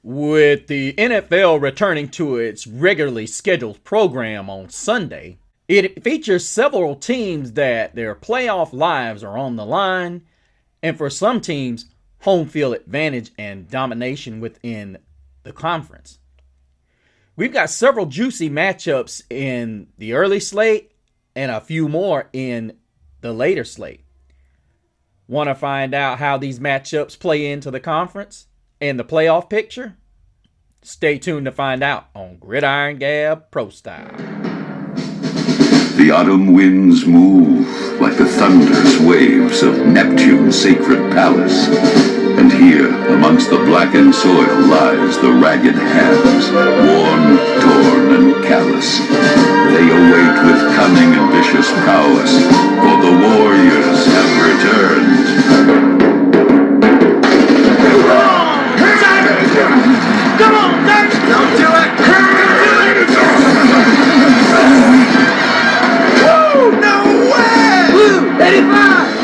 With the NFL returning to its regularly scheduled program on Sunday, it features several teams that their playoff lives are on the line, and for some teams, home field advantage and domination within the conference. We've got several juicy matchups in the early slate and a few more in the later slate. Want to find out how these matchups play into the conference and the playoff picture? Stay tuned to find out on Gridiron Gab Pro Style. The autumn winds move like the thunderous waves of Neptune's sacred palace. And here, amongst the blackened soil, lies the ragged hands, worn, torn, and callous. They await with cunning and vicious prowess, for the warriors have returned. Come on, Dirt! Don't do it! Woo! No way! Woo! 85!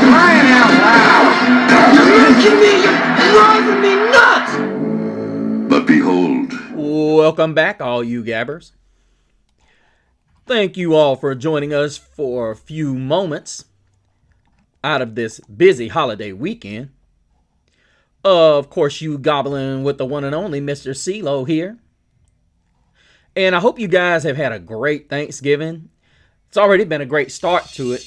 Crying out loud! You're making me, you're driving me nuts! But behold. Welcome back, all you gabbers. Thank you all for joining us for a few moments out of this busy holiday weekend. Of course, you gobbling with the one and only Mr. CeeLo here. And I hope you guys have had a great Thanksgiving. It's already been a great start to it.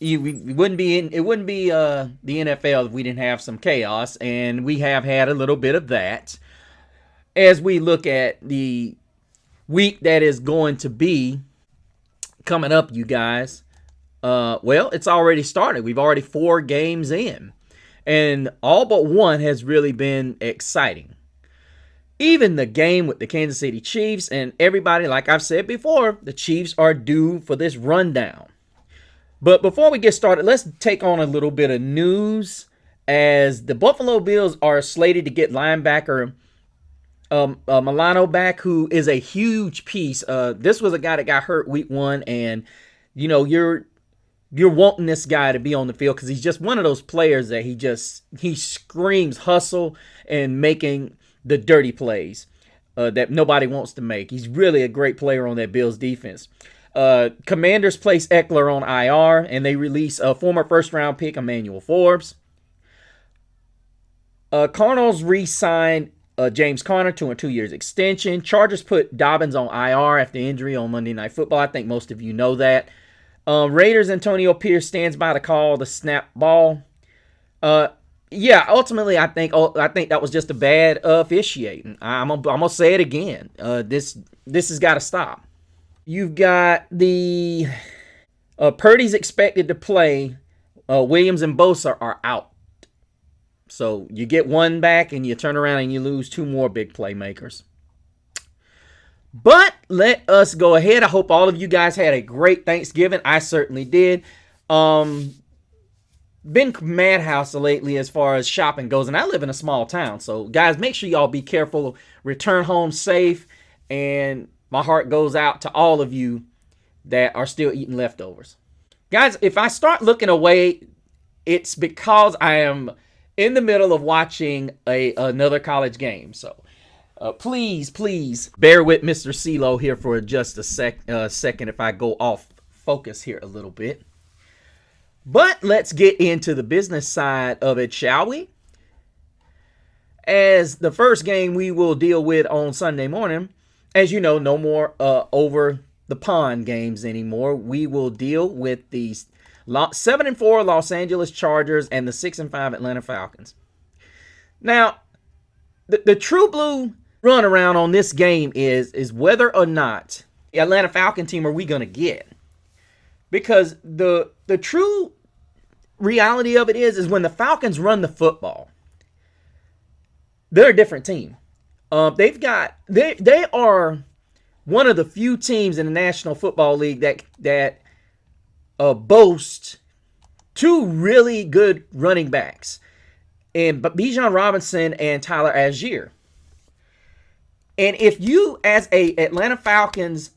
It wouldn't be the NFL if we didn't have some chaos, and we have had a little bit of that. As we look at the week that is going to be coming up, you guys. Well, it's already started. We've already 4 games in. And all but one has really been exciting. Even the game with the Kansas City Chiefs and everybody, like I've said before, the Chiefs are due for this rundown. But before we get started, let's take on a little bit of news as the Buffalo Bills are slated to get linebacker Milano back, who is a huge piece. This was a guy that got hurt week 1, and you know, you're wanting this guy to be on the field because he's just one of those players that he screams hustle and making the dirty plays that nobody wants to make. He's really a great player on that Bills defense. Commanders place Eckler on IR, and they release a former first-round pick, Emmanuel Forbes. Cardinals re-signed James Conner to a 2-year extension. Chargers put Dobbins on IR after injury on Monday Night Football. I think most of you know that. Raiders Antonio Pierce stands by the call to snap ball. Ultimately, I think that was just a bad officiating. I'm gonna say it again. This has got to stop. You've got the Purdy's expected to play. Williams and Bosa are out. So you get one back and you turn around and you lose 2 more big playmakers. But let us go ahead. I hope all of you guys had a great Thanksgiving. I certainly did. Been madhouse lately as far as shopping goes, and I live in a small town. So guys, make sure y'all be careful. Return home safe. And my heart goes out to all of you that are still eating leftovers. Guys, if I start looking away, it's because I am in the middle of watching another college game. So please bear with Mr. CeeLo here for just a second if I go off focus here a little bit. But let's get into the business side of it, shall we? As the first game we will deal with on Sunday morning, as you know, no more over the pond games anymore. We will deal with the 7-4 Los Angeles Chargers and the 6-5 Atlanta Falcons. Now, the true blue runaround on this game is whether or not the Atlanta Falcon team are we going to get. Because the true reality of it is when the Falcons run the football, they're a different team. They are one of the few teams in the National Football League that boast 2 really good running backs, and Bijan Robinson and Tyler Algier. And if you, as a Atlanta Falcons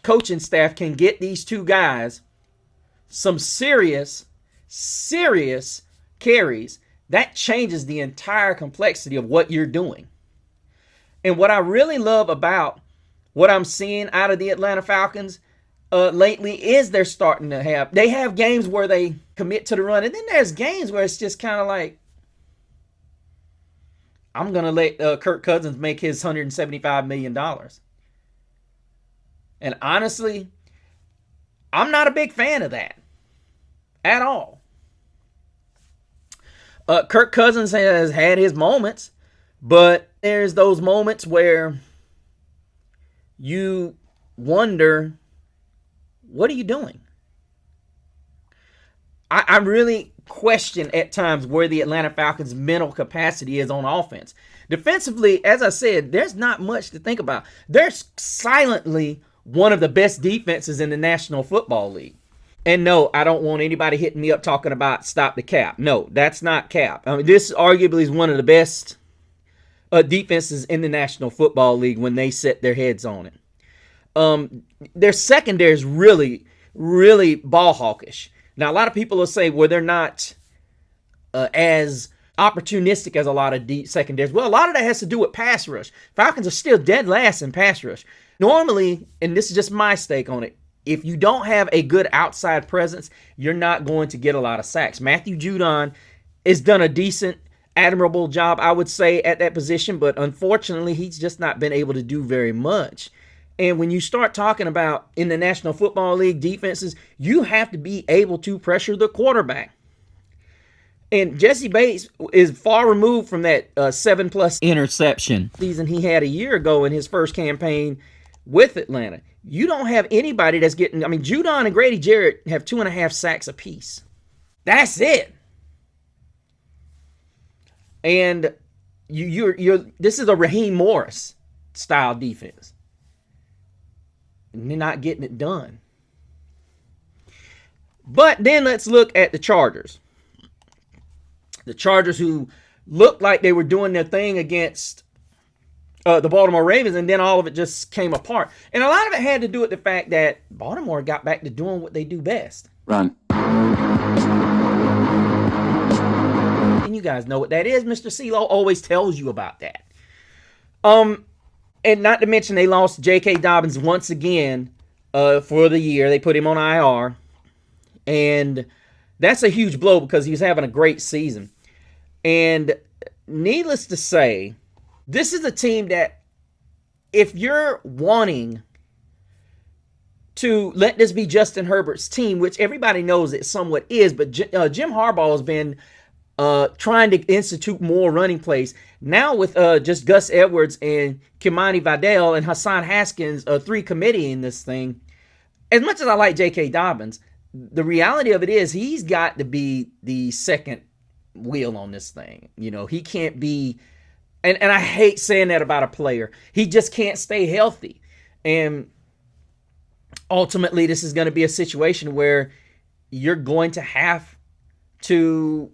coaching staff, can get these 2 guys some serious serious carries, that changes the entire complexity of what you're doing. And what I really love about what I'm seeing out of the Atlanta Falcons lately is they're starting to have games where they commit to the run, and then there's games where it's just kind of like, I'm going to let Kirk Cousins make his $175 million. And honestly, I'm not a big fan of that at all. Kirk Cousins has had his moments, but there's those moments where you wonder, what are you doing? I really question at times where the Atlanta Falcons' mental capacity is on offense. Defensively, as I said, there's not much to think about. They're silently one of the best defenses in the National Football League. And no, I don't want anybody hitting me up talking about stop the cap. No, that's not cap. I mean, this arguably is one of the best defenses in the National Football League when they set their heads on it. Their secondary is really, really ball hawkish. Now, a lot of people will say, well, they're not as opportunistic as a lot of deep secondaries. Well, a lot of that has to do with pass rush. Falcons are still dead last in pass rush. Normally, and this is just my stake on it, if you don't have a good outside presence, you're not going to get a lot of sacks. Matthew Judon has done a decent, admirable job, I would say, at that position, but unfortunately, he's just not been able to do very much. And when you start talking about in the National Football League defenses, you have to be able to pressure the quarterback. And Jesse Bates is far removed from that 7+ interception season he had a year ago in his first campaign with Atlanta. You don't have anybody that's getting, I mean, Judon and Grady Jarrett have 2.5 sacks apiece. That's it. And you're this is a Raheem Morris style defense. And they're not getting it done. But then let's look at the Chargers. The Chargers, who looked like they were doing their thing against the Baltimore Ravens, and then all of it just came apart. And a lot of it had to do with the fact that Baltimore got back to doing what they do best. Run. And you guys know what that is. Mr. CeeLo always tells you about that. And not to mention they lost J.K. Dobbins once again for the year. They put him on IR. And that's a huge blow because he was having a great season. And needless to say, this is a team that if you're wanting to let this be Justin Herbert's team, which everybody knows it somewhat is, but Jim Harbaugh has been trying to institute more running plays. Now with just Gus Edwards and Kimani Vidal and Hassan Haskins, 3 committeeing this thing, as much as I like J.K. Dobbins, the reality of it is he's got to be the second wheel on this thing. You know, he can't be, and I hate saying that about a player. He just can't stay healthy. And ultimately, this is going to be a situation where you're going to have to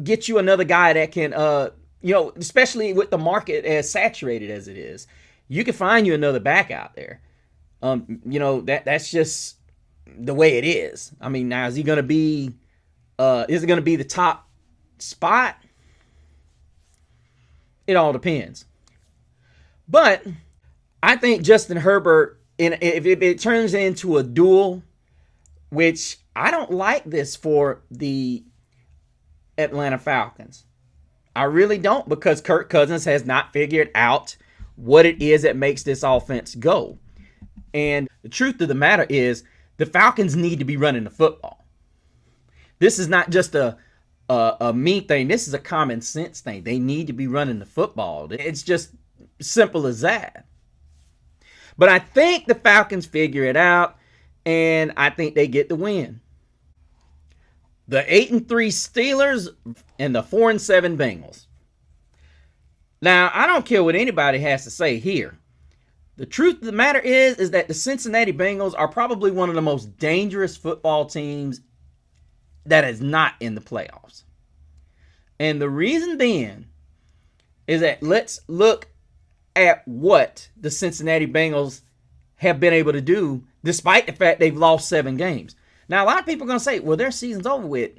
get you another guy that can, especially with the market as saturated as it is, you can find you another back out there. That's just the way it is. I mean, now is he going to be, is it going to be the top spot? It all depends. But I think Justin Herbert, if it turns into a duel, which I don't like this for the Atlanta Falcons. I really don't, because Kirk Cousins has not figured out what it is that makes this offense go. And the truth of the matter is the Falcons need to be running the football. This is not just a me thing. This is a common sense thing. They need to be running the football. It's just simple as that. But I think the Falcons figure it out, and I think they get the win. The 8-3 Steelers and the 4-7 Bengals. Now, I don't care what anybody has to say here. The truth of the matter is that the Cincinnati Bengals are probably one of the most dangerous football teams that is not in the playoffs. And the reason then is that let's look at what the Cincinnati Bengals have been able to do despite the fact they've lost 7 games. Now, a lot of people are going to say, well, their season's over with.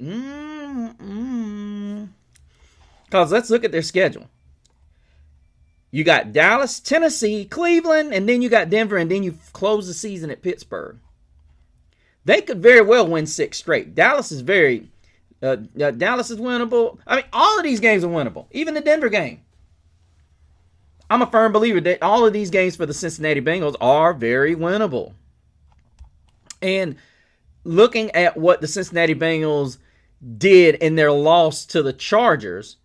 Because let's look at their schedule. You got Dallas, Tennessee, Cleveland, and then you got Denver, and then you close the season at Pittsburgh. They could very well win 6 straight. Dallas is winnable. I mean, all of these games are winnable. Even the Denver game. I'm a firm believer that all of these games for the Cincinnati Bengals are very winnable. And looking at what the Cincinnati Bengals did in their loss to the Chargers,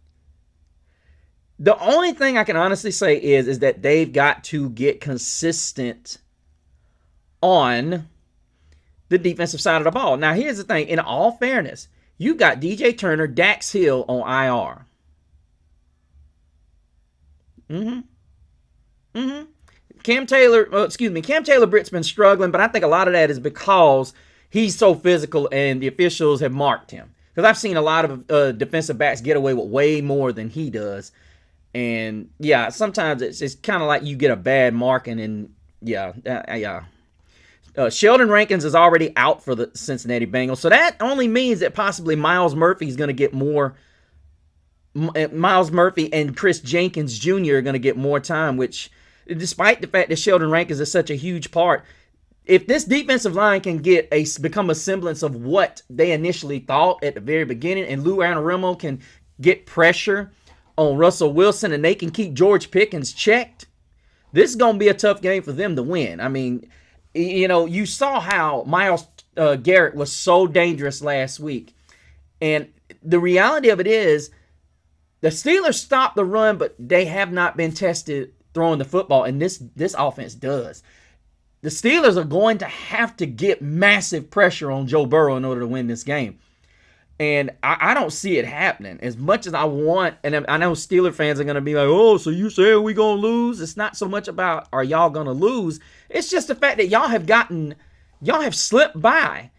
the only thing I can honestly say is that they've got to get consistent on the defensive side of the ball. Now, here's the thing. In all fairness, you got DJ Turner, Dax Hill on IR. Cam Taylor Britt's been struggling, but I think a lot of that is because he's so physical and the officials have marked him. Because I've seen a lot of defensive backs get away with way more than he does. And, yeah, sometimes it's kind of like you get a bad marking and, Sheldon Rankins is already out for the Cincinnati Bengals. So that only means that possibly Myles Murphy is going to get more. Myles Murphy and Chris Jenkins Jr. are going to get more time, which, despite the fact that Sheldon Rankins is such a huge part, if this defensive line can become a semblance of what they initially thought at the very beginning, and Lou Anarumo can get pressure on Russell Wilson and they can keep George Pickens checked, this is going to be a tough game for them to win. I mean, you saw how Myles Garrett was so dangerous last week. And the reality of it is the Steelers stopped the run, but they have not been tested throwing the football, and this offense does. The Steelers are going to have to get massive pressure on Joe Burrow in order to win this game. And I don't see it happening as much as I want. And I know Steeler fans are going to be like, oh, so you saying we going to lose? It's not so much about are y'all going to lose. It's just the fact that y'all have slipped by.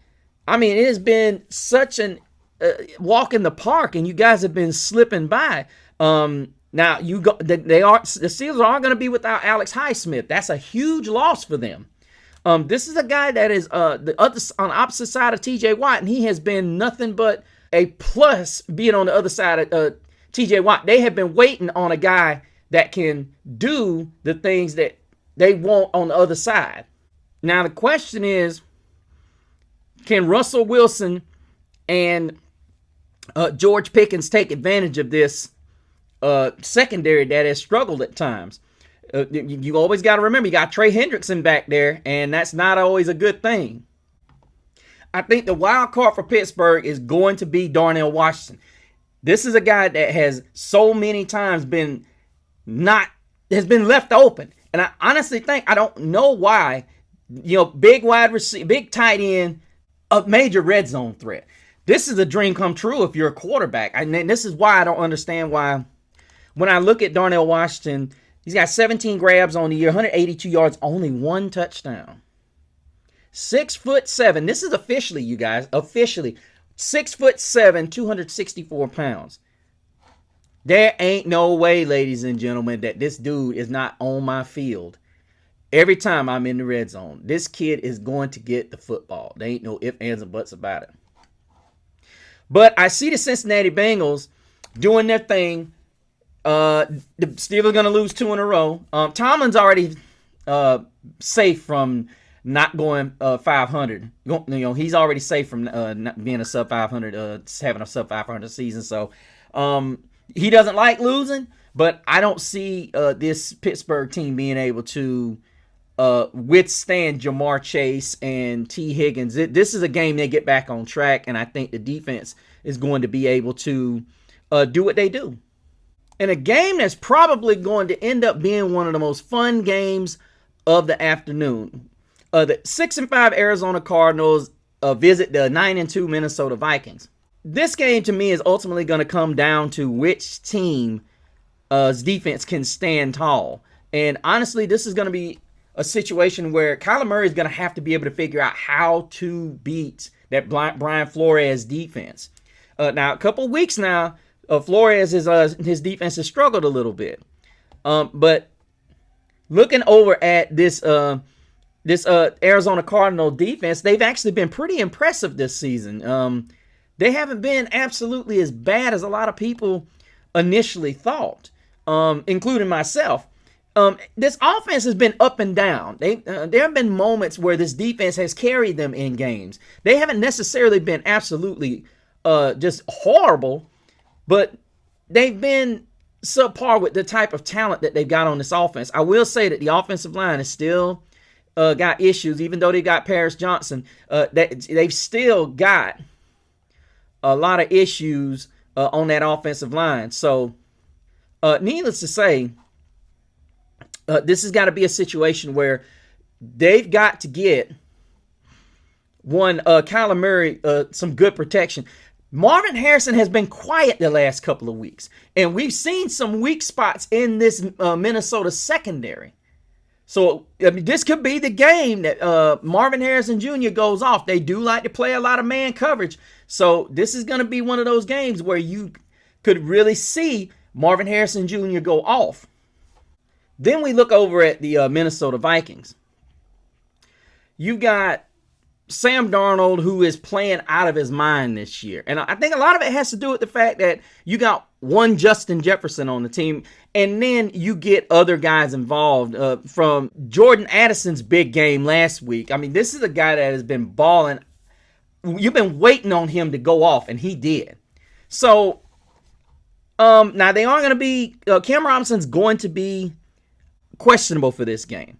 I mean, it has been such an walk in the park, and you guys have been slipping by. Now the Steelers are going to be without Alex Highsmith. That's a huge loss for them. This is a guy that is on the opposite side of TJ Watt, and he has been nothing but a plus being on the other side of TJ Watt. They have been waiting on a guy that can do the things that they want on the other side. Now the question is, can Russell Wilson and George Pickens take advantage of this secondary that has struggled at times? You always got to remember, you got Trey Hendrickson back there, and that's not always a good thing. I think the wild card for Pittsburgh is going to be Darnell Washington. This is a guy that has so many times been left open. And I honestly think, I don't know why, big wide receiver, big tight end, a major red zone threat. This is a dream come true if you're a quarterback. And this is why I don't understand why, when I look at Darnell Washington, he's got 17 grabs on the year, 182 yards, only 1 touchdown. 6'7". This is officially, you guys, 6'7", 264 pounds. There ain't no way, ladies and gentlemen, that this dude is not on my field every time I'm in the red zone. This kid is going to get the football. There ain't no ifs, ands, and buts about it. But I see the Cincinnati Bengals doing their thing. The Steelers are going to lose 2 in a row. Tomlin's already safe from not going 500. He's already safe from not being a sub 500, having a sub 500 season. So he doesn't like losing, but I don't see this Pittsburgh team being able to withstand Jamar Chase and T. Higgins. This is a game they get back on track, and I think the defense is going to be able to do what they do. And a game that's probably going to end up being one of the most fun games of the afternoon. The 6-5 Arizona Cardinals visit the 9-2 Minnesota Vikings. This game to me is ultimately going to come down to which team's defense can stand tall. And honestly, this is going to be a situation where Kyler Murray is going to have to be able to figure out how to beat that Brian Flores defense. Now, a couple weeks now, Flores, his defense has struggled a little bit. But looking over at this this Arizona Cardinal defense, they've actually been pretty impressive this season. They haven't been absolutely as bad as a lot of people initially thought, including myself. This offense has been up and down. There have been moments where this defense has carried them in games. They haven't necessarily been absolutely just horrible, but they've been subpar with the type of talent that they've got on this offense. I will say that the offensive line is still got issues, even though they got Paris Johnson. They've still got a lot of issues on that offensive line. So, needless to say, this has got to be a situation where they've got to get Kyler Murray some good protection. Marvin Harrison has been quiet the last couple of weeks, and we've seen some weak spots in this Minnesota secondary. So, I mean, this could be the game that Marvin Harrison Jr. goes off. They do like to play a lot of man coverage. So, this is going to be one of those games where you could really see Marvin Harrison Jr. go off. Then we look over at the Minnesota Vikings. You got Sam Darnold, who is playing out of his mind this year. And I think a lot of it has to do with the fact that you got one Justin Jefferson on the team, and then you get other guys involved from Jordan Addison's big game last week. I mean, this is a guy that has been balling. You've been waiting on him to go off, and he did. So, now they are going to be, Cam Robinson's going to be questionable for this game.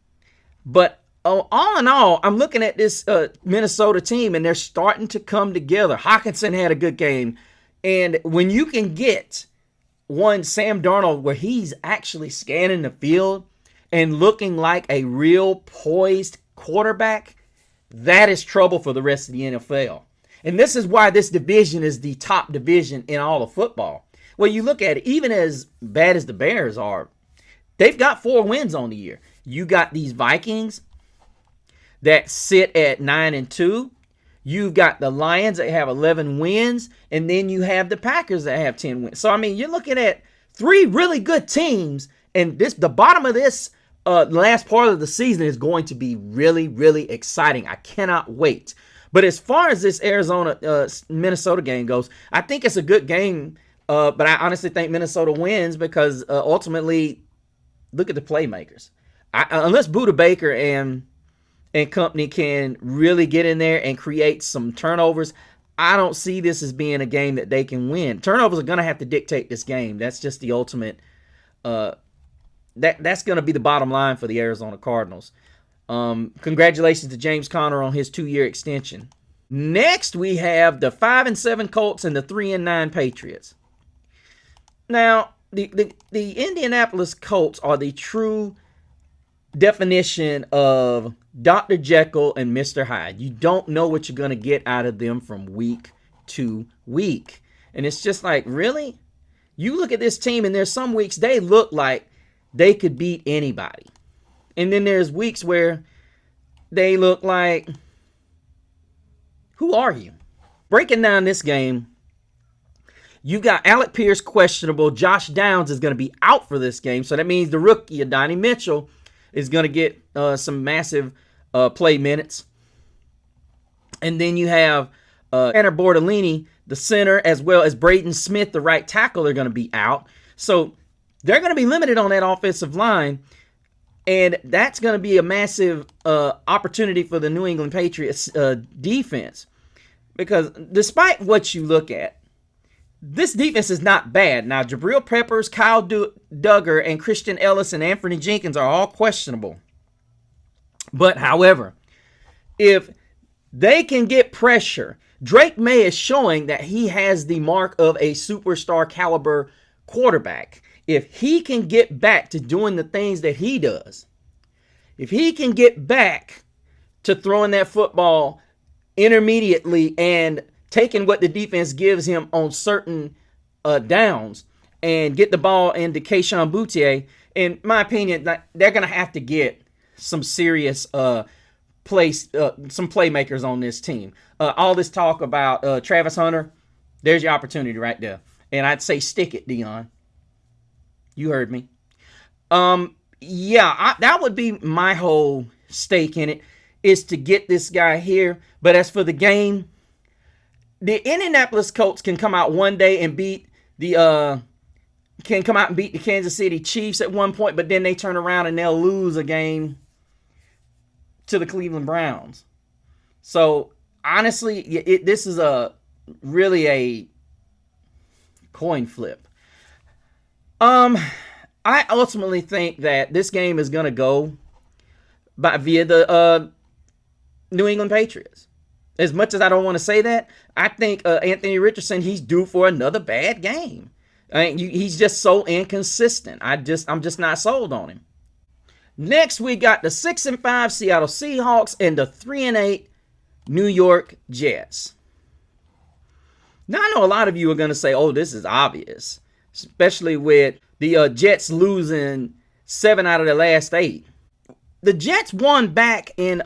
But all in all, I'm looking at this Minnesota team, and they're starting to come together. Hockenson had a good game. And when you can get one Sam Darnold where he's actually scanning the field and looking like a real poised quarterback, that is trouble for the rest of the NFL. And this is why this division is the top division in all of football. Well, you look at it, even as bad as the Bears are, they've got 4 wins on the year. You got these Vikings that sit at 9-2. You've got the Lions that have 11 wins, and then you have the Packers that have 10 wins. So, I mean, you're looking at 3 really good teams, and the bottom of this last part of the season is going to be really, really exciting. I cannot wait. But as far as this Arizona-Minnesota game goes, I think it's a good game, but I honestly think Minnesota wins because ultimately, look at the playmakers. Unless Budda Baker and company can really get in there and create some turnovers, I don't see this as being a game that they can win. Turnovers are going to have to dictate this game. That's just the ultimate. That's going to be the bottom line for the Arizona Cardinals. Congratulations to James Conner on his 2-year extension. Next, we have the 5-7 Colts and the 3-9 Patriots. Now, the Indianapolis Colts are the true definition of Dr. Jekyll and Mr. Hyde. You don't know what you're going to get out of them from week to week. And it's just like, really? You look at this team, and there's some weeks they look like they could beat anybody. And then there's weeks where they look like, who are you? Breaking down this game, you got Alec Pierce questionable. Josh Downs is going to be out for this game. So that means the rookie, Adonai Mitchell, is going to get some massive play minutes. And then you have Tanner Bortolini, the center, as well as Braden Smith, the right tackle, are going to be out. So they're going to be limited on that offensive line. And that's going to be a massive opportunity for the New England Patriots defense. Because despite what you look at, this defense is not bad. Now, Jabril Peppers, Kyle Duggar, and Christian Ellis and Anthony Jenkins are all questionable. But, however, if they can get pressure, Drake May is showing that he has the mark of a superstar caliber quarterback. If he can get back to doing the things that he does, if he can get back to throwing that football intermediately and taking what the defense gives him on certain downs and get the ball into Kayshon Boutte, in my opinion, they're going to have to get some serious some playmakers on this team. All this talk about Travis Hunter, there's your opportunity right there. And I'd say stick it, Dion. You heard me. That would be my whole stake in it. is to get this guy here. But as for the game, the Indianapolis Colts can come out one day and beat the Kansas City Chiefs at one point, but then they turn around and they'll lose a game to the Cleveland Browns. So honestly, this is really a coin flip. I ultimately think that this game is going to go via the New England Patriots. As much as I don't want to say that, I think Anthony Richardson, he's due for another bad game. He's just so inconsistent. I'm just not sold on him. Next, we got the 6-5 Seattle Seahawks and the 3-8 New York Jets. Now, I know a lot of you are going to say, oh, this is obvious, especially with the Jets losing 7 out of their last 8. The Jets won back in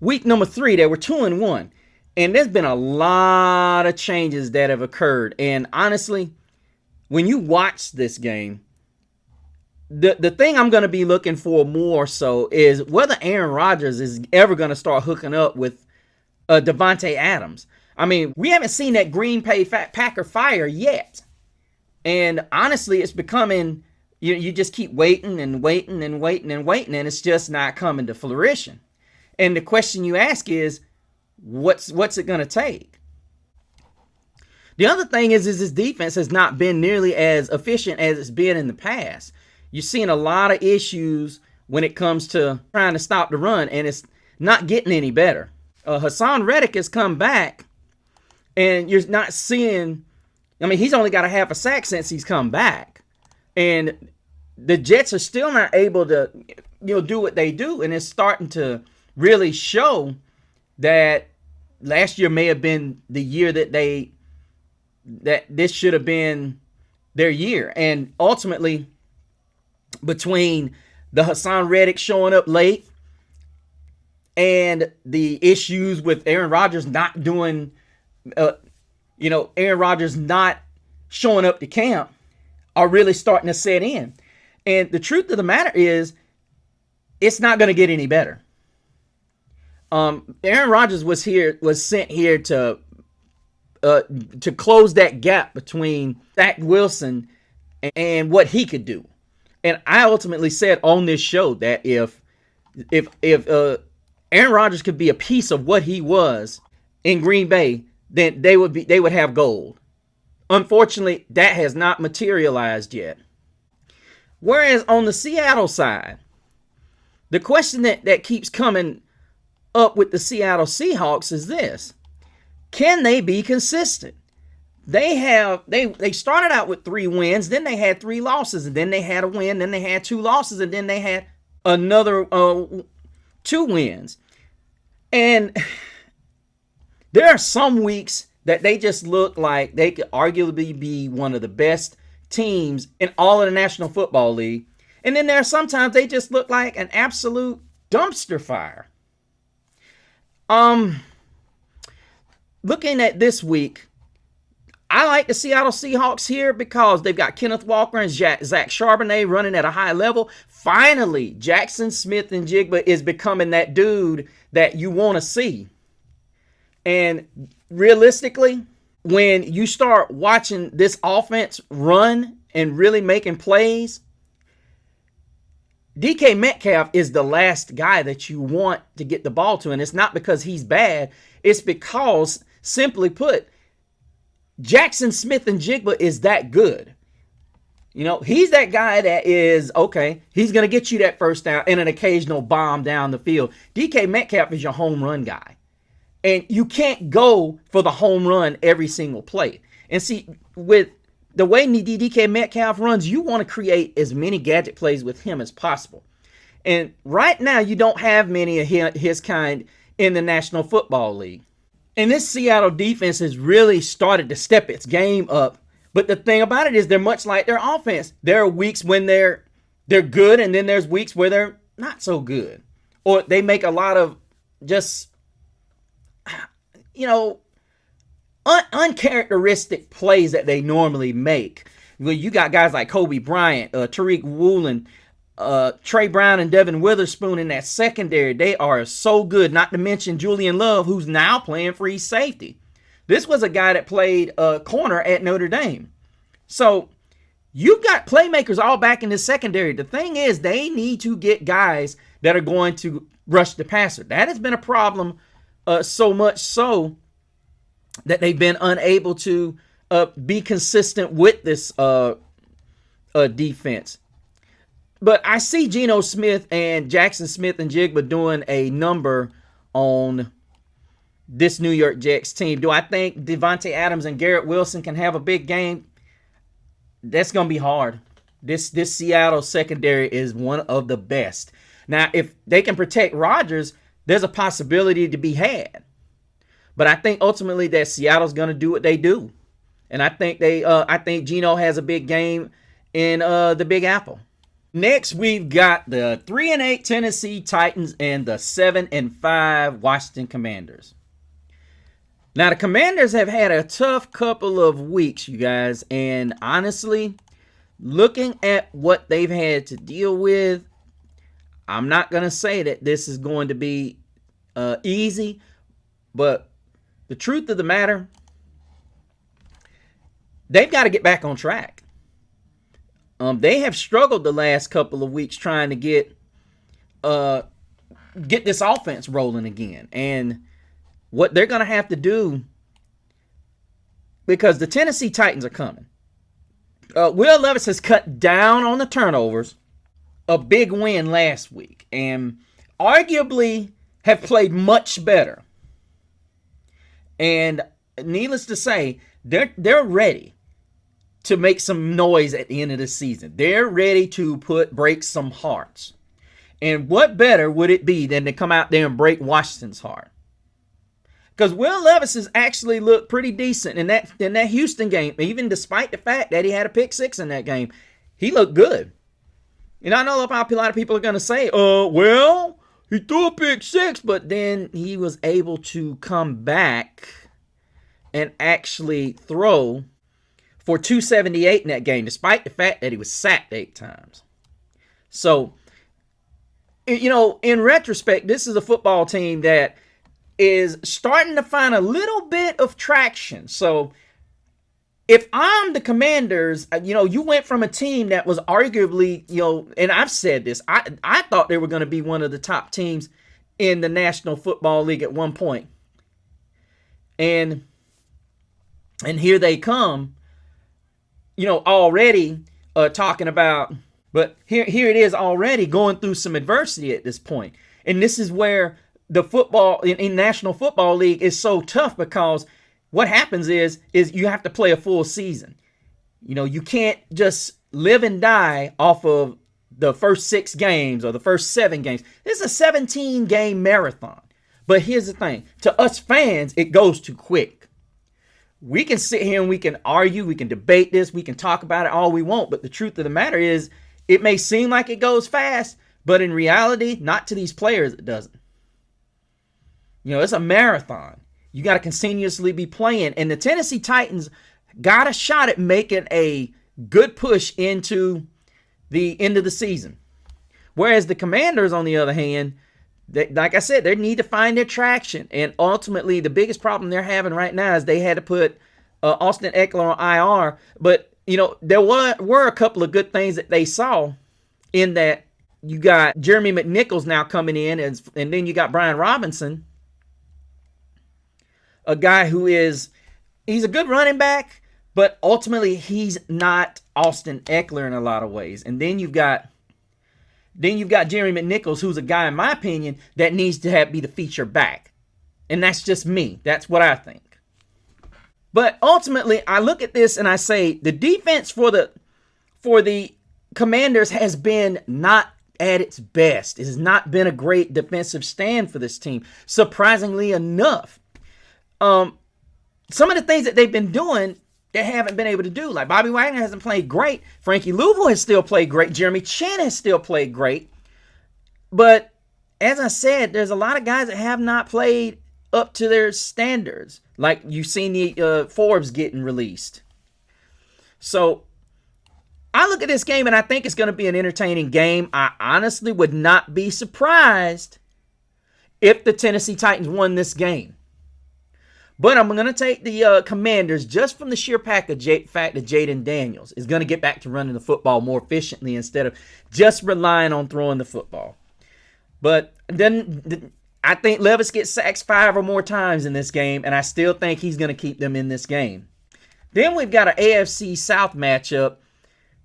week number 3. They were 2-1. And there's been a lot of changes that have occurred. And honestly, when you watch this game, the thing I'm going to be looking for more so is whether Aaron Rodgers is ever going to start hooking up with Davante Adams. I mean, we haven't seen that Green Bay Packer fire yet. And honestly, it's becoming, you just keep waiting and waiting and waiting and waiting, and it's just not coming to fruition. And the question you ask is, what's it going to take? The other thing is this defense has not been nearly as efficient as it's been in the past. You're seeing a lot of issues when it comes to trying to stop the run, and it's not getting any better. Hassan Reddick has come back, and you're not seeing, I mean, he's only got a half a sack since he's come back. And the Jets are still not able to, do what they do, and it's starting to really show that last year may have been the year that this should have been their year. And ultimately, between the Hassan Reddick showing up late and the issues with Aaron Rodgers not doing, Aaron Rodgers not showing up to camp are really starting to set in. And the truth of the matter is, it's not going to get any better. Aaron Rodgers was sent here to close that gap between Zach Wilson and what he could do. And I ultimately said on this show that if Aaron Rodgers could be a piece of what he was in Green Bay, then they would have gold. Unfortunately, that has not materialized yet. Whereas on the Seattle side, the question that keeps coming up with the Seattle Seahawks is this: can they be consistent? They started out with 3 wins, then they had 3 losses, and then they had a win, then they had 2 losses, and then they had another 2 wins. And there are some weeks that they just look like they could arguably be one of the best teams in all of the National Football League. And then there are sometimes they just look like an absolute dumpster fire. Looking at this week, I like the Seattle Seahawks here because they've got Kenneth Walker and Zach Charbonnet running at a high level. Finally, Jackson Smith-Njigba is becoming that dude that you want to see. And realistically, when you start watching this offense run and really making plays, DK Metcalf is the last guy that you want to get the ball to. And it's not because he's bad. It's because, simply put, Jackson Smith-Njigba is that good. He's that guy that is, okay, he's going to get you that first down and an occasional bomb down the field. DK Metcalf is your home run guy. And you can't go for the home run every single play. And see, with the way DK Metcalf runs, you want to create as many gadget plays with him as possible. And right now, you don't have many of his kind in the National Football League. And this Seattle defense has really started to step its game up. But the thing about it is they're much like their offense. There are weeks when they're good, and then there's weeks where they're not so good. Or they make a lot of just, uncharacteristic plays that they normally make. Well, you got guys like Kobe Bryant, Tariq Woolen, Trey Brown and Devin Witherspoon in that secondary, they are so good. Not to mention Julian Love, who's now playing free safety. This was a guy that played corner at Notre Dame. So you've got playmakers all back in the secondary. The thing is, they need to get guys that are going to rush the passer. That has been a problem, so much so that they've been unable to be consistent with this defense. But I see Geno Smith and Jackson Smith and Jigba doing a number on this New York Jets team. Do I think Devontae Adams and Garrett Wilson can have a big game? That's going to be hard. This Seattle secondary is one of the best. Now, if they can protect Rodgers, there's a possibility to be had. But I think ultimately that Seattle's going to do what they do. And I think Geno has a big game in the Big Apple. Next, we've got the 3-8 Tennessee Titans and the 7-5 Washington Commanders. Now, the Commanders have had a tough couple of weeks, you guys. And honestly, looking at what they've had to deal with, I'm not going to say that this is going to be easy. But the truth of the matter, they've got to get back on track. They have struggled the last couple of weeks trying to get this offense rolling again. And what they're going to have to do, because the Tennessee Titans are coming. Will Levis has cut down on the turnovers. A big win last week. And arguably have played much better. And needless to say, they're ready to make some noise at the end of the season. They're ready to break some hearts. And what better would it be than to come out there and break Washington's heart? Because Will Levis has actually looked pretty decent in that Houston game, even despite the fact that he had a pick six in that game. He looked good. And I know a lot of people are going to say, well, he threw a pick six, but then he was able to come back and actually throw for 278 in that game, despite the fact that he was sacked 8 times. So, in retrospect, this is a football team that is starting to find a little bit of traction. So, if I'm the Commanders, you went from a team that was arguably, and I've said this, I thought they were going to be one of the top teams in the National Football League at one point. And here they come. Already talking about, but here it is already going through some adversity at this point. And this is where the football in National Football League is so tough, because what happens is you have to play a full season. You can't just live and die off of the first 6 games or the first 7 games. This is a 17-game marathon. But here's the thing. To us fans, it goes too quick. We can sit here and we can argue, we can debate this, we can talk about it all we want, but the truth of the matter is, it may seem like it goes fast, but in reality, not to these players, it doesn't. It's a marathon. You got to continuously be playing, and the Tennessee Titans got a shot at making a good push into the end of the season. Whereas the Commanders, on the other hand, like I said, they need to find their traction. And ultimately, the biggest problem they're having right now is they had to put Austin Eckler on IR. But, there were a couple of good things that they saw in that. You got Jeremy McNichols now coming in, and then you got Brian Robinson, a guy he's a good running back, but ultimately he's not Austin Eckler in a lot of ways. And then you've got Jeremy McNichols, who's a guy, in my opinion, that needs to be the feature back. And that's just me. That's what I think. But ultimately, I look at this and I say the defense for the Commanders has been not at its best. It has not been a great defensive stand for this team, surprisingly enough. Some of the things that they've been doing, they haven't been able to do. Like Bobby Wagner hasn't played great. Frankie Louisville has still played great. Jeremy Chin has still played great. But as I said, there's a lot of guys that have not played up to their standards. Like you've seen the Forbes getting released. So I look at this game and I think it's going to be an entertaining game. I honestly would not be surprised if the Tennessee Titans won this game. But I'm going to take the Commanders just from the sheer fact that Jaden Daniels is going to get back to running the football more efficiently instead of just relying on throwing the football. But then I think Levis gets sacked 5 or more times in this game, and I still think he's going to keep them in this game. Then we've got an AFC South matchup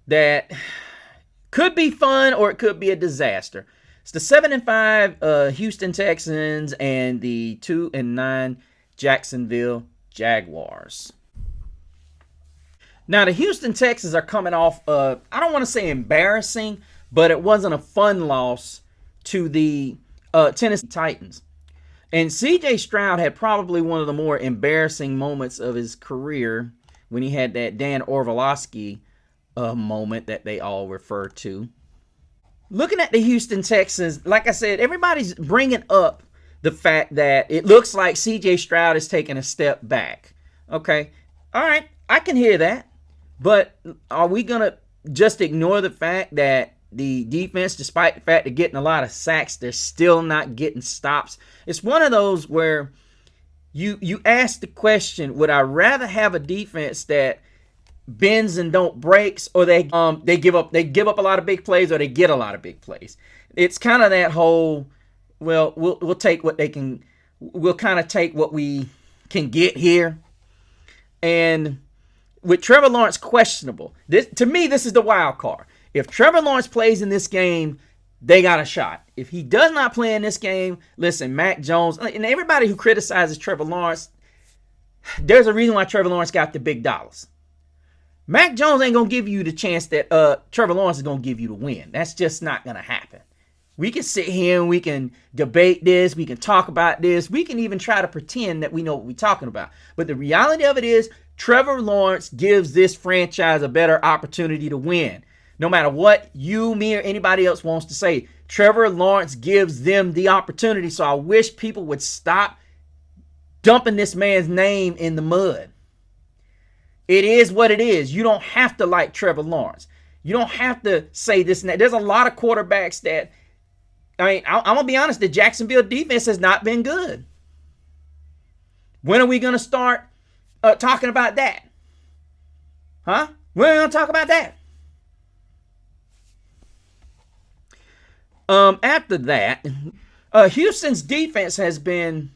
that could be fun or it could be a disaster. It's the 7-5 Houston Texans and the 2-9 Jacksonville Jaguars. Now, the Houston Texans are coming off, I don't want to say embarrassing, but it wasn't a fun loss to the Tennessee Titans. And C.J. Stroud had probably one of the more embarrassing moments of his career when he had that Dan Orlovsky moment that they all refer to. Looking at the Houston Texans, like I said, everybody's bringing up the fact that it looks like C.J. Stroud is taking a step back. Okay, all right, I can hear that. But are we going to just ignore the fact that the defense, despite the fact they're getting a lot of sacks, they're still not getting stops? It's one of those where you ask the question, would I rather have a defense that bends and don't breaks, or they give up a lot of big plays, or they get a lot of big plays? It's kind of that whole, well, we'll take what they can, we'll kind of take what we can get here. And with Trevor Lawrence questionable, to me this is the wild card. If Trevor Lawrence plays in this game, they got a shot. If he does not play in this game, listen, Mac Jones, and everybody who criticizes Trevor Lawrence, there's a reason why Trevor Lawrence got the big dollars. Mac Jones ain't going to give you the chance that Trevor Lawrence is going to give you the win. That's just not going to happen. We can sit here and we can debate this. We can talk about this. We can even try to pretend that we know what we're talking about. But the reality of it is, Trevor Lawrence gives this franchise a better opportunity to win. No matter what you, me, or anybody else wants to say, Trevor Lawrence gives them the opportunity. So I wish people would stop dumping this man's name in the mud. It is what it is. You don't have to like Trevor Lawrence. You don't have to say this and that. There's a lot of quarterbacks that, I'm going to be honest, the Jacksonville defense has not been good. When are we going to start talking about that? Huh? When are we going to talk about that? After that, Houston's defense has been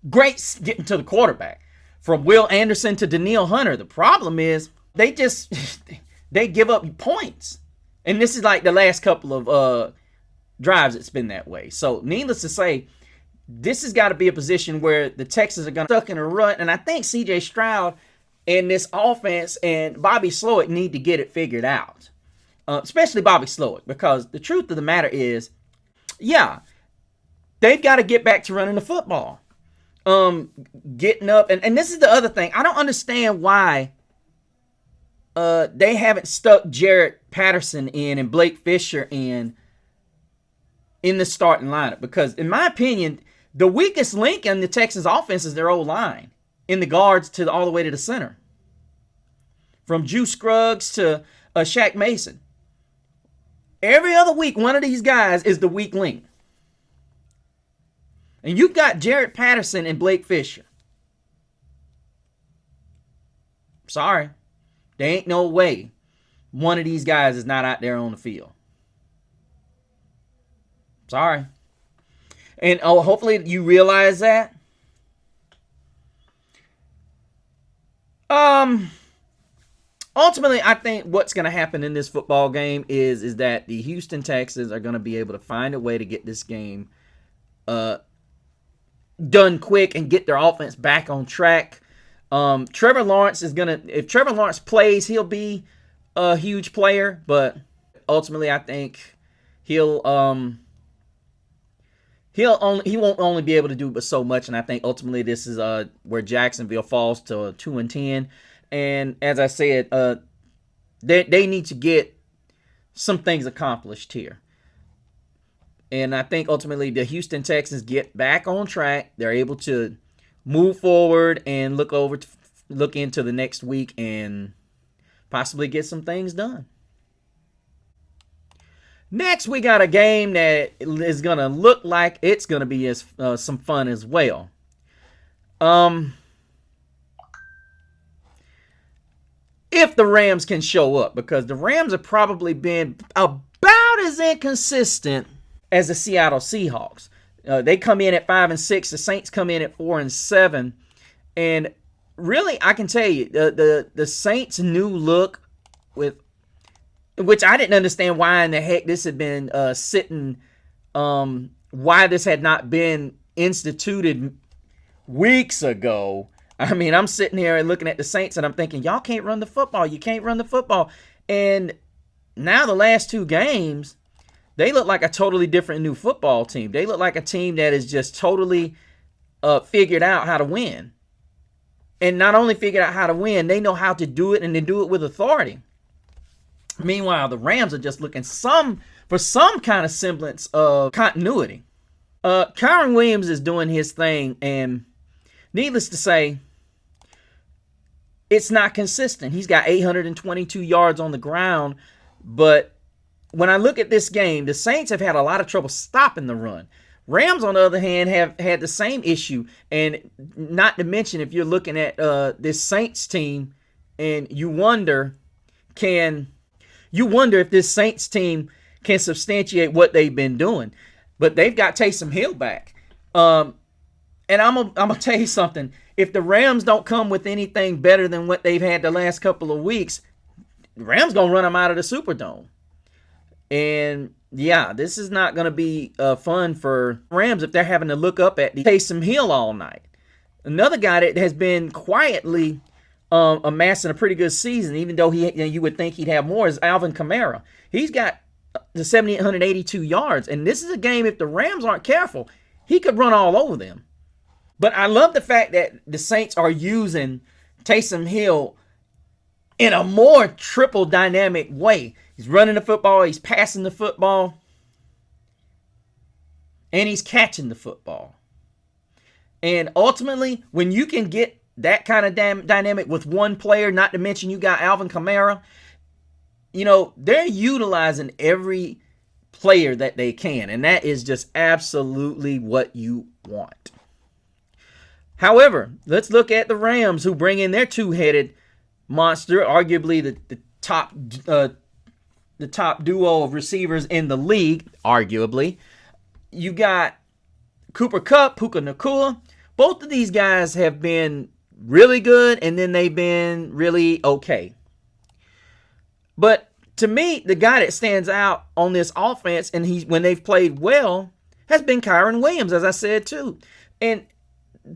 great getting to the quarterback. From Will Anderson to Danielle Hunter. The problem is they give up points. And this is like the last couple of drives it's been that way. So needless to say, this has got to be a position where the Texans are going to stuck in a rut. And I think C.J. Stroud and this offense and Bobby Slowick need to get it figured out. Especially Bobby Slowick, because the truth of the matter is, yeah, they've got to get back to running the football. Getting up, and this is the other thing. I don't understand why they haven't stuck Jaret Patterson in and Blake Fisher in the starting lineup. Because in my opinion, the weakest link in the Texans offense is their O-line, in the guards to all the way to the center. From Juice Scruggs to Shaq Mason. Every other week, one of these guys is the weak link. And you've got Jaret Patterson and Blake Fisher. Sorry. There ain't no way one of these guys is not out there on the field. Sorry. And hopefully you realize that. Ultimately, I think what's going to happen in this football game is that the Houston Texans are going to be able to find a way to get this game done quick and get their offense back on track. Trevor Lawrence if Trevor Lawrence plays, he'll be a huge player, but ultimately I think he won't only be able to do but so much, and I think ultimately this is where Jacksonville falls to 2-10. And as I said, they need to get some things accomplished here. And I think ultimately the Houston Texans get back on track. They're able to move forward and look into the next week and possibly get some things done. Next, we got a game that is going to look like it's going to be some fun as well. If the Rams can show up, because the Rams have probably been about as inconsistent as the Seattle Seahawks. They come in at 5-6. The Saints come in at 4-7. And really, I can tell you, the Saints' new look, with which I didn't understand why in the heck this had been sitting, why this had not been instituted weeks ago. I mean, I'm sitting here and looking at the Saints and I'm thinking, y'all can't run the football. You can't run the football. And now the last two games, they look like a totally different new football team. They look like a team that is just totally figured out how to win. And not only figured out how to win, they know how to do it, and they do it with authority. Meanwhile, the Rams are just looking for some kind of semblance of continuity. Kyren Williams is doing his thing, and needless to say, it's not consistent. He's got 822 yards on the ground, but when I look at this game, the Saints have had a lot of trouble stopping the run. Rams, on the other hand, have had the same issue, and not to mention, if you're looking at this Saints team, and you wonder if this Saints team can substantiate what they've been doing. But they've got Taysom Hill back. And I'm gonna tell you something. If the Rams don't come with anything better than what they've had the last couple of weeks, the Rams gonna run them out of the Superdome. And yeah, this is not gonna be fun for Rams if they're having to look up at the Taysom Hill all night. Another guy that has been quietly amassing a pretty good season, even though you would think he'd have more, is Alvin Kamara. He's got the 782 yards, and this is a game, if the Rams aren't careful, he could run all over them. But I love the fact that the Saints are using Taysom Hill in a more triple dynamic way. He's running the football, he's passing the football, and he's catching the football. And ultimately, when you can get that kind of dynamic with one player, not to mention you got Alvin Kamara, they're utilizing every player that they can, and that is just absolutely what you want. However, let's look at the Rams, who bring in their two-headed monster, arguably the top duo of receivers in the league, arguably. You got Cooper Kupp, Puka Nacua. Both of these guys have been really good, and then they've been really okay. But to me, the guy that stands out on this offense, and when they've played well, has been Kyren Williams, as I said too. And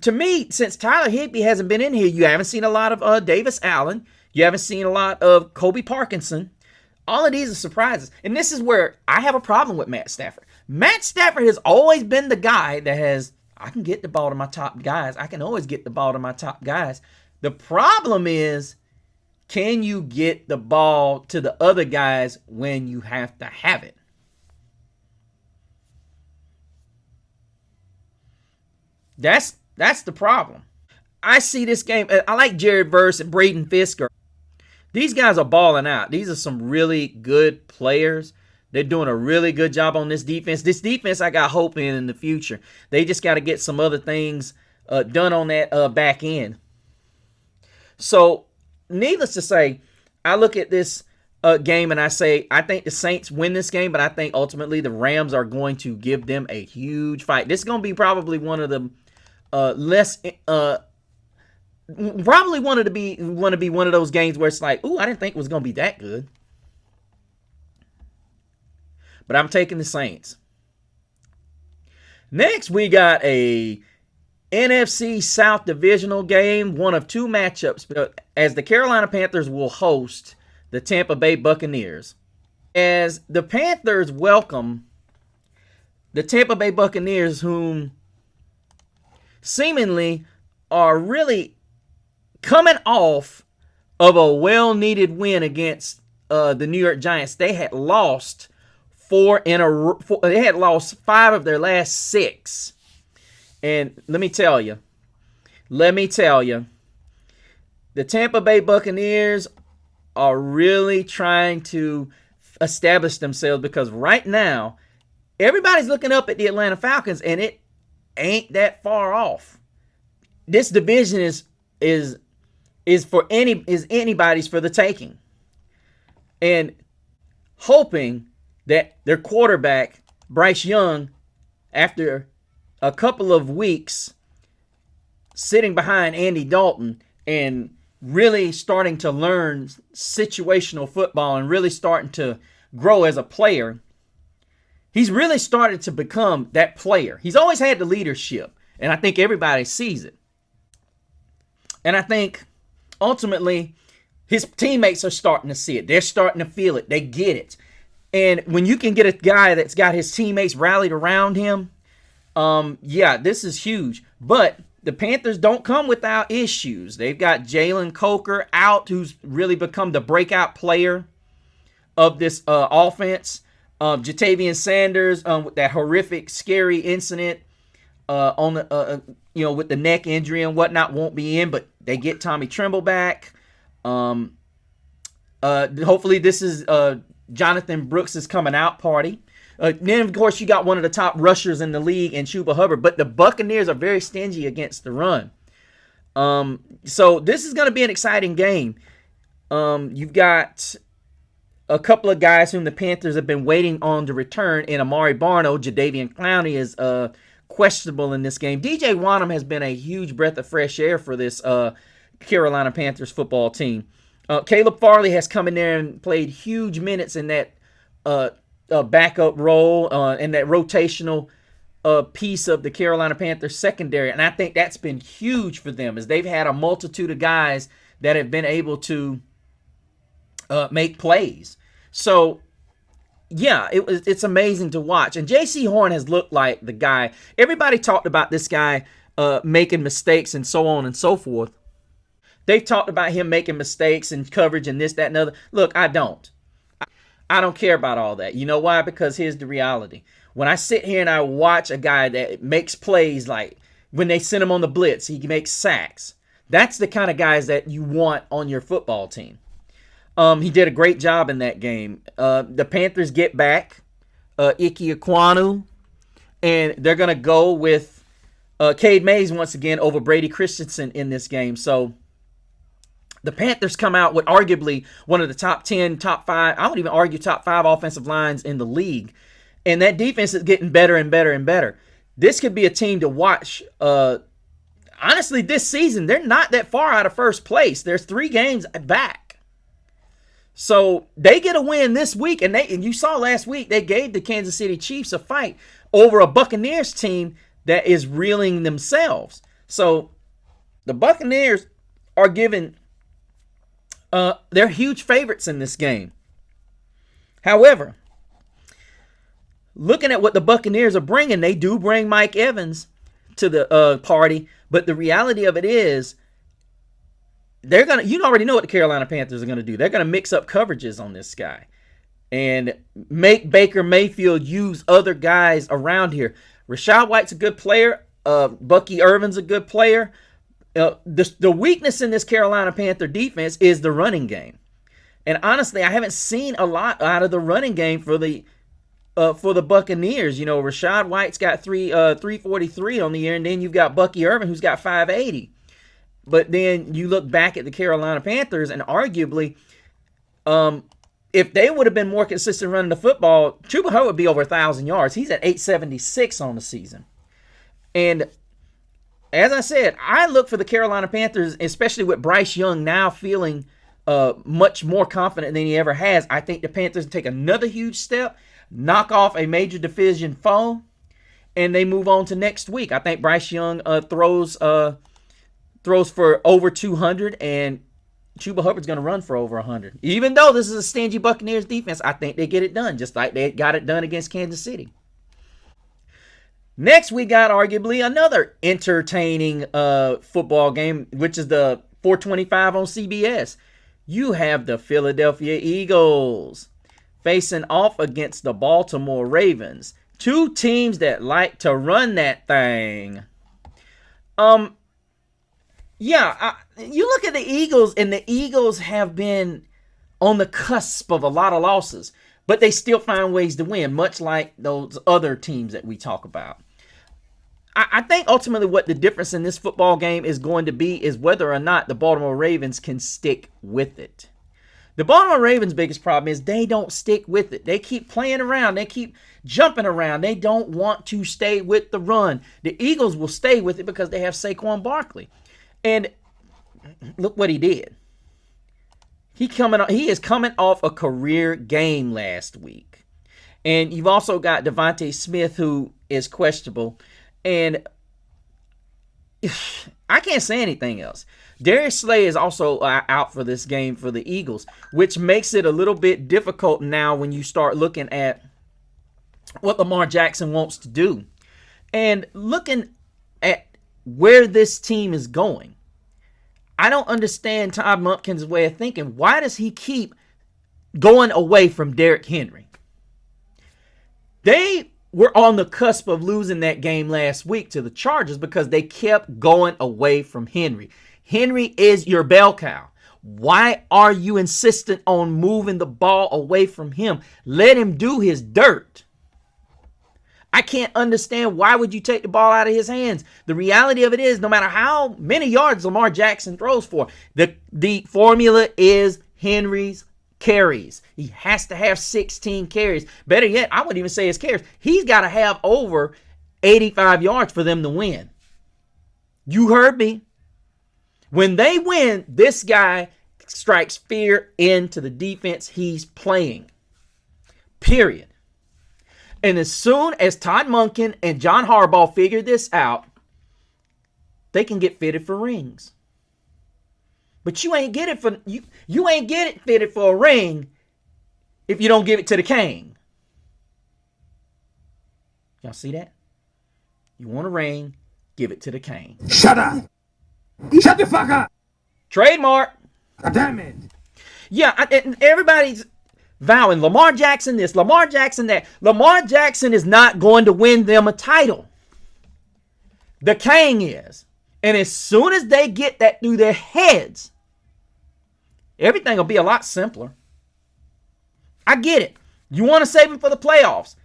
to me, since Tyler Higbee hasn't been in here, you haven't seen a lot of Davis Allen. You haven't seen a lot of Kobe Parkinson. All of these are surprises. And this is where I have a problem with Matt Stafford. Matt Stafford has always been the guy that I can get the ball to my top guys. I can always get the ball to my top guys. The problem is, can you get the ball to the other guys when you have to have it? That's the problem. I see this game. I like Jared Verse and Braden Fisker. These guys are balling out. These are some really good players. They're doing a really good job on this defense. This defense I got hope in the future. They just got to get some other things done on that back end. So, needless to say, I look at this game and I say, I think the Saints win this game, but I think ultimately the Rams are going to give them a huge fight. This is going to be probably one of the probably want to be one of those games where it's like, ooh, I didn't think it was going to be that good. But I'm taking the Saints. Next, we got a NFC South divisional game, one of two matchups, as the Carolina Panthers will host the Tampa Bay Buccaneers. As the Panthers welcome the Tampa Bay Buccaneers, whom seemingly are really coming off of a well-needed win against the New York Giants. They had lost they had lost 5 of their last 6. And let me tell you, the Tampa Bay Buccaneers are really trying to establish themselves, because right now everybody's looking up at the Atlanta Falcons, and it ain't that far off. This division is anybody's for the taking. And hoping that their quarterback, Bryce Young, after a couple of weeks sitting behind Andy Dalton and really starting to learn situational football and really starting to grow as a player, he's really started to become that player. He's always had the leadership, and I think everybody sees it. And I think ultimately his teammates are starting to see it. They're starting to feel it. They get it. And when you can get a guy that's got his teammates rallied around him, this is huge. But the Panthers don't come without issues. They've got Jalen Coker out, who's really become the breakout player of this offense. Jatavian Sanders, with that horrific, scary incident on the, with the neck injury and whatnot, won't be in. But they get Tommy Tremble back. Hopefully this is Jonathan Brooks' coming out party. Then, of course, you got one of the top rushers in the league in Chuba Hubbard. But the Buccaneers are very stingy against the run. So this is going to be an exciting game. You've got a couple of guys whom the Panthers have been waiting on to return in Amari Barno. Jadeveon Clowney is questionable in this game. DJ Wonnum has been a huge breath of fresh air for this Carolina Panthers football team. Caleb Farley has come in there and played huge minutes in that backup role, in that rotational piece of the Carolina Panthers secondary. And I think that's been huge for them, as they've had a multitude of guys that have been able to make plays. So, yeah, it's amazing to watch. And J.C. Horn has looked like the guy. Everybody talked about this guy making mistakes and so on and so forth. They've talked about him making mistakes and coverage and this, that, and other. Look, I don't. I don't care about all that. You know why? Because here's the reality. When I sit here and I watch a guy that makes plays, like when they send him on the blitz, he makes sacks. That's the kind of guys that you want on your football team. He did a great job in that game. The Panthers get back Ike Ekwonu, and they're going to go with Cade Mays once again over Brady Christensen in this game. So the Panthers come out with arguably one of the top 10, top 5, I would even argue top 5 offensive lines in the league. And that defense is getting better and better and better. This could be a team to watch. Honestly, this season, they're not that far out of first place. There's 3 games back. So they get a win this week. And you saw last week, they gave the Kansas City Chiefs a fight over a Buccaneers team that is reeling themselves. So the Buccaneers are given... they're huge favorites in this game. However, looking at what the Buccaneers are bringing, they do bring Mike Evans to the party. But the reality of it is, you already know what the Carolina Panthers are going to do. They're going to mix up coverages on this guy and make Baker Mayfield use other guys around here. Rachaad White's a good player. Bucky Irvin's a good player. The weakness in this Carolina Panther defense is the running game. And honestly, I haven't seen a lot out of the running game for the Buccaneers. Rachaad White's got 343 on the year, and then you've got Bucky Irvin, who's got 580. But then you look back at the Carolina Panthers, and arguably, if they would have been more consistent running the football, Chuba Hubbard would be over 1,000 yards. He's at 876 on the season. And as I said, I look for the Carolina Panthers, especially with Bryce Young now feeling much more confident than he ever has. I think the Panthers take another huge step, knock off a major division foe, and they move on to next week. I think Bryce Young throws for over 200, and Chuba Hubbard's going to run for over 100. Even though this is a stingy Buccaneers defense, I think they get it done, just like they got it done against Kansas City. Next, we got arguably another entertaining football game, which is the 425 on CBS. You have the Philadelphia Eagles facing off against the Baltimore Ravens. 2 teams that like to run that thing. You look at the Eagles, and the Eagles have been on the cusp of a lot of losses, but they still find ways to win, much like those other teams that we talk about. I think ultimately what the difference in this football game is going to be is whether or not the Baltimore Ravens can stick with it. The Baltimore Ravens' biggest problem is they don't stick with it. They keep playing around. They keep jumping around. They don't want to stay with the run. The Eagles will stay with it because they have Saquon Barkley. And look what he did. He is coming off a career game last week. And you've also got Devontae Smith, who is questionable. And I can't say anything else. Darius Slay is also out for this game for the Eagles, which makes it a little bit difficult now when you start looking at what Lamar Jackson wants to do. And looking at where this team is going, I don't understand Todd Monken's way of thinking. Why does he keep going away from Derrick Henry? They were on the cusp of losing that game last week to the Chargers because they kept going away from Henry. Henry is your bell cow. Why are you insistent on moving the ball away from him? Let him do his dirt. I can't understand why would you take the ball out of his hands. The reality of it is, no matter how many yards Lamar Jackson throws for, the formula is Henry's carries. He has to have 16 carries. Better yet, I wouldn't even say his carries. He's got to have over 85 yards for them to win. You heard me. When they win, this guy strikes fear into the defense he's playing. Period. And as soon as Todd Monken and John Harbaugh figure this out, they can get fitted for rings. But you ain't get it fitted for a ring if you don't give it to the king. Y'all see that? You want a ring, give it to the king. Shut up! Shut the fuck up! Trademark. God damn it! Yeah, and everybody's vowing Lamar Jackson this, Lamar Jackson that. Lamar Jackson is not going to win them a title. The king is. And as soon as they get that through their heads, everything will be a lot simpler. I get it. You want to save him for the playoffs.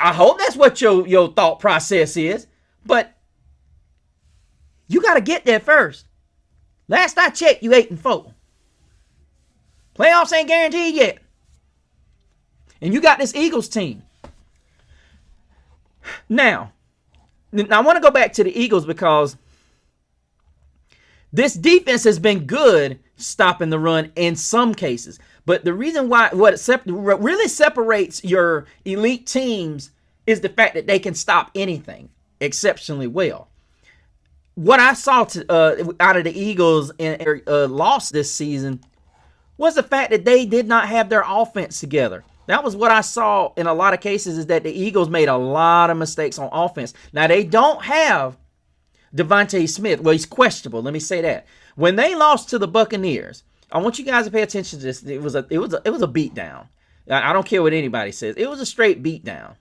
I hope that's what your thought process is. But you got to get there first. Last I checked, you 8-4. Playoffs ain't guaranteed yet. And you got this Eagles team. Now I want to go back to the Eagles because this defense has been good stopping the run in some cases. But the reason why what really separates your elite teams is the fact that they can stop anything exceptionally well. What I saw out of the Eagles in loss this season was the fact that they did not have their offense together. That was what I saw in a lot of cases, is that the Eagles made a lot of mistakes on offense. Now, they don't have Devontae Smith. Well, he's questionable. Let me say that. When they lost to the Buccaneers, I want you guys to pay attention to this. It was a beatdown. I don't care what anybody says. It was a straight beatdown.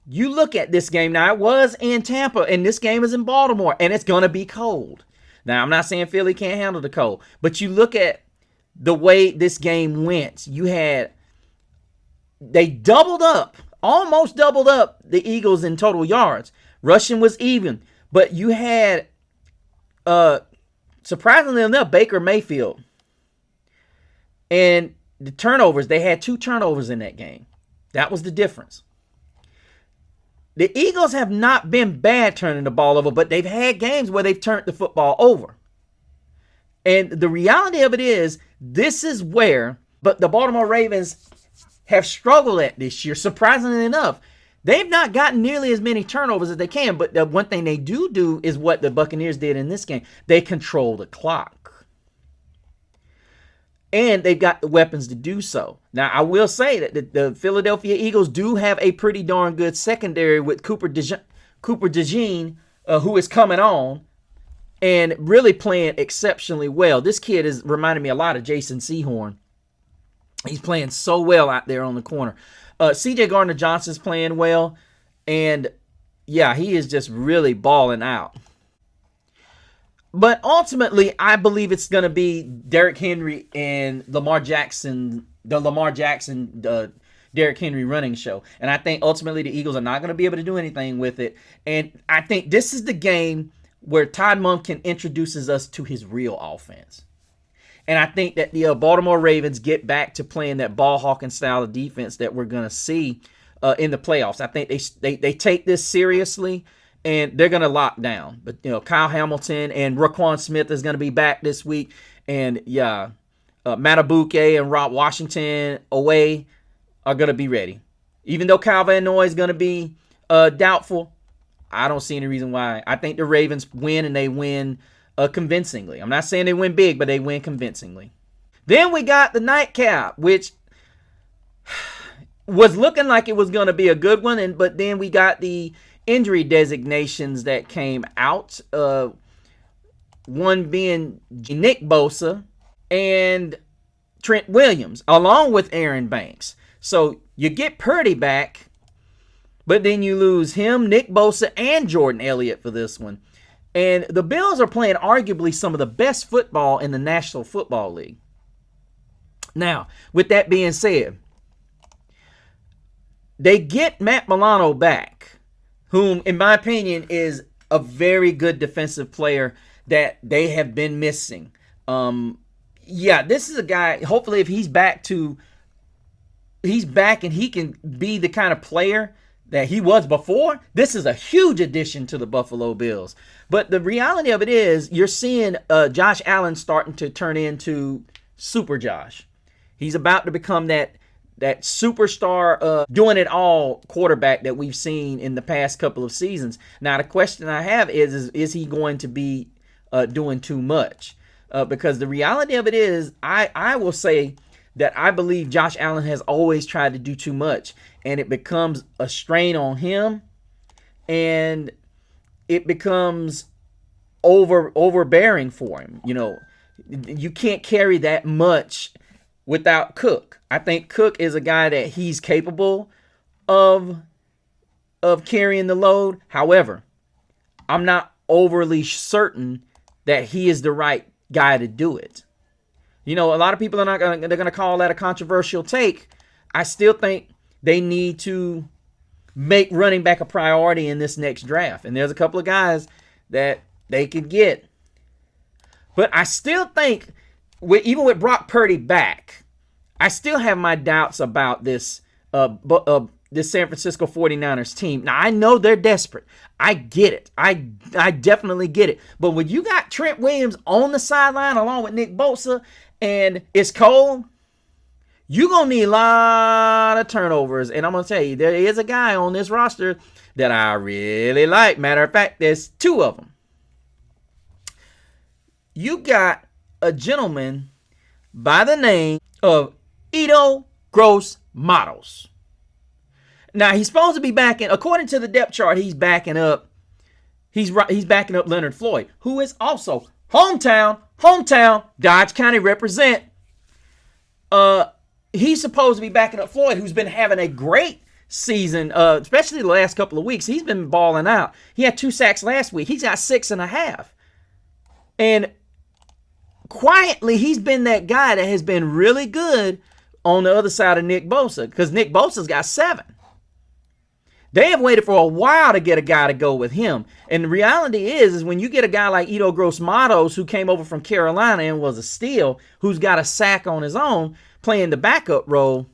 You look at this game now. It was in Tampa, and this game is in Baltimore, and it's gonna be cold. Now, I'm not saying Philly can't handle the cold, but you look at the way this game went. They doubled up, almost doubled up the Eagles in total yards. Rushing was even, but you had, surprisingly enough, Baker Mayfield. And the turnovers, they had 2 turnovers in that game. That was the difference. The Eagles have not been bad turning the ball over, but they've had games where they've turned the football over. And the reality of it is, this is where but the Baltimore Ravens have struggled at this year, surprisingly enough. They've not gotten nearly as many turnovers as they can, but the one thing they do is what the Buccaneers did in this game. They control the clock. And they've got the weapons to do so. Now, I will say that the Philadelphia Eagles do have a pretty darn good secondary with Cooper DeJean, who is coming on and really playing exceptionally well. This kid is reminding me a lot of Jason Sehorn. He's playing so well out there on the corner. C.J. Gardner-Johnson's playing well. And, yeah, he is just really balling out. But ultimately, I believe it's going to be Derrick Henry and Lamar Jackson, Derrick Henry running show. And I think ultimately the Eagles are not going to be able to do anything with it. And I think this is the game where Todd Monken introduces us to his real offense. And I think that the Baltimore Ravens get back to playing that ball hawking style of defense that we're going to see in the playoffs. I think they take this seriously, and they're going to lock down. But, Kyle Hamilton and Roquan Smith is going to be back this week. And, Matabuke and Rob Washington away are going to be ready. Even though Kyle Van Noy is going to be doubtful, I don't see any reason why. I think the Ravens win, and they win convincingly. I'm not saying they win big, but they win convincingly. Then we got the nightcap, which was looking like it was going to be a good one, but then we got the injury designations that came out. One being Nick Bosa and Trent Williams, along with Aaron Banks. So you get Purdy back, but then you lose him, Nick Bosa, and Jordan Elliott for this one. And the Bills are playing arguably some of the best football in the National Football League. Now, with that being said, they get Matt Milano back, whom, in my opinion, is a very good defensive player that they have been missing. This is a guy, hopefully if he's back and he can be the kind of player that he was before, this is a huge addition to the Buffalo Bills. But the reality of it is, you're seeing Josh Allen starting to turn into Super Josh. He's about to become that superstar, doing it all quarterback that we've seen in the past couple of seasons. Now, the question I have is he going to be doing too much? Because the reality of it is, I will say that I believe Josh Allen has always tried to do too much, and it becomes a strain on him, and it becomes overbearing for him. You can't carry that much without Cook. I think Cook is a guy that he's capable of carrying the load. However, I'm not overly certain that he is the right guy to do it. A lot of people are they're going to call that a controversial take. I still think they need to make running back a priority in this next draft. And there's a couple of guys that they could get. But I still think, even with Brock Purdy back, I still have my doubts about this San Francisco 49ers team. Now, I know they're desperate. I get it. I definitely get it. But when you got Trent Williams on the sideline along with Nick Bosa, and it's cold, you're going to need a lot of turnovers. And I'm going to tell you, there is a guy on this roster that I really like. Matter of fact, there's two of them. You got a gentleman by the name of Edo Gross-Matos. Now, he's supposed to be backing, according to the depth chart, he's backing up Leonard Floyd, who is also hometown, Dodge County represent. He's supposed to be backing up Floyd, who's been having a great season, especially the last couple of weeks. He's been balling out. He had 2 sacks last week. He's got 6.5. And quietly, he's been that guy that has been really good on the other side of Nick Bosa, because Nick Bosa's got 7. They have waited for a while to get a guy to go with him. And the reality is when you get a guy like Edo Gross-Matos, who came over from Carolina and was a steal, who's got a sack on his own, playing the backup role,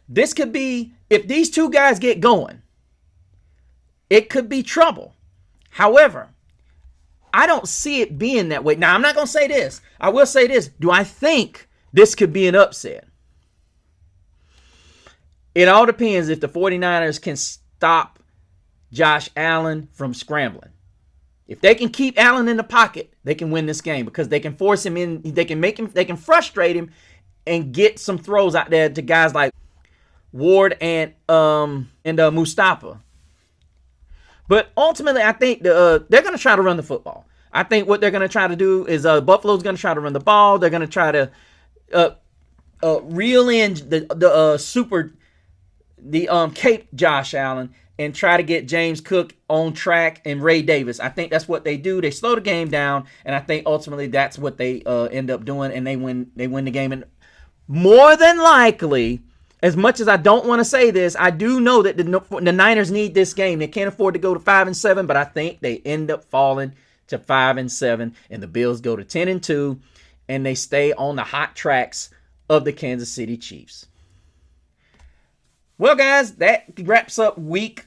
this could be, if these two guys get going, it could be trouble. However, I don't see it being that way. Now, I'm not going to say this. I will say this. Do I think this could be an upset? It all depends if the 49ers can stop Josh Allen from scrambling. If they can keep Allen in the pocket, they can win this game, because they can force him in. They can frustrate him and get some throws out there to guys like Ward and Mustafa. But ultimately, I think they're going to try to run the football. I think what they're going to try to do is Buffalo's going to try to run the ball. They're going to try to reel in the Cape Josh Allen, and try to get James Cook on track and Ray Davis. I think that's what they do. They slow the game down, and I think ultimately that's what they end up doing, and they win the game. And more than likely, as much as I don't want to say this, I do know that the Niners need this game. They can't afford to go to 5-7, but I think they end up falling to 5-7, and the Bills go to 10-2, and they stay on the hot tracks of the Kansas City Chiefs. Well, guys, that wraps up week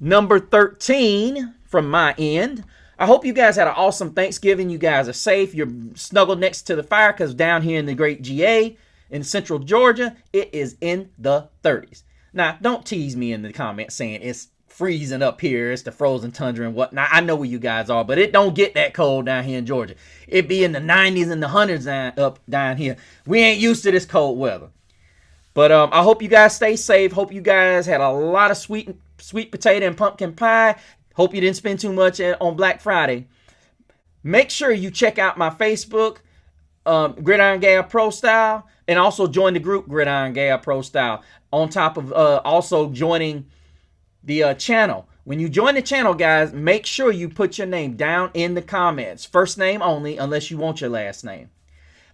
number 13 from my end. I hope you guys had an awesome Thanksgiving. You guys are safe. You're snuggled next to the fire, because down here in the great GA in central Georgia, it is in the 30s. Now, don't tease me in the comments saying it's freezing up here. It's the frozen tundra and whatnot. I know where you guys are, but it don't get that cold down here in Georgia. It be in the 90s and the 100s up down here. We ain't used to this cold weather. But I hope you guys stay safe. Hope you guys had a lot of sweet potato and pumpkin pie. Hope you didn't spend too much on Black Friday. Make sure you check out my Facebook, Gridiron Gab Pro Style, and also join the group Gridiron Gab Pro Style. On top of also joining the channel. When you join the channel, guys, make sure you put your name down in the comments. First name only, unless you want your last name.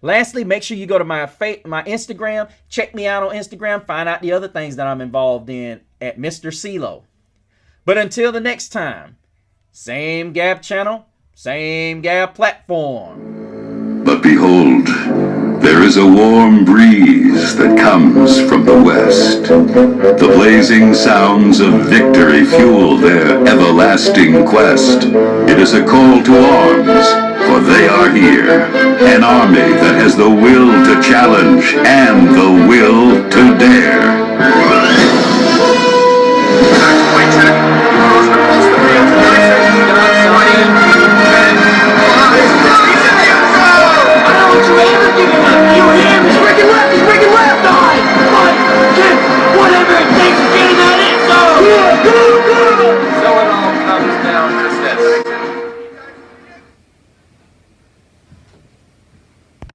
Lastly, make sure you go to my Instagram. Check me out on Instagram. Find out the other things that I'm involved in at Mr. CeeLo. But until the next time, same Gab channel, same Gab platform. But behold, there is a warm breeze that comes from the west. The blazing sounds of victory fuel their everlasting quest. It is a call to arms. For they are here, an army that has the will to challenge and the will to dare.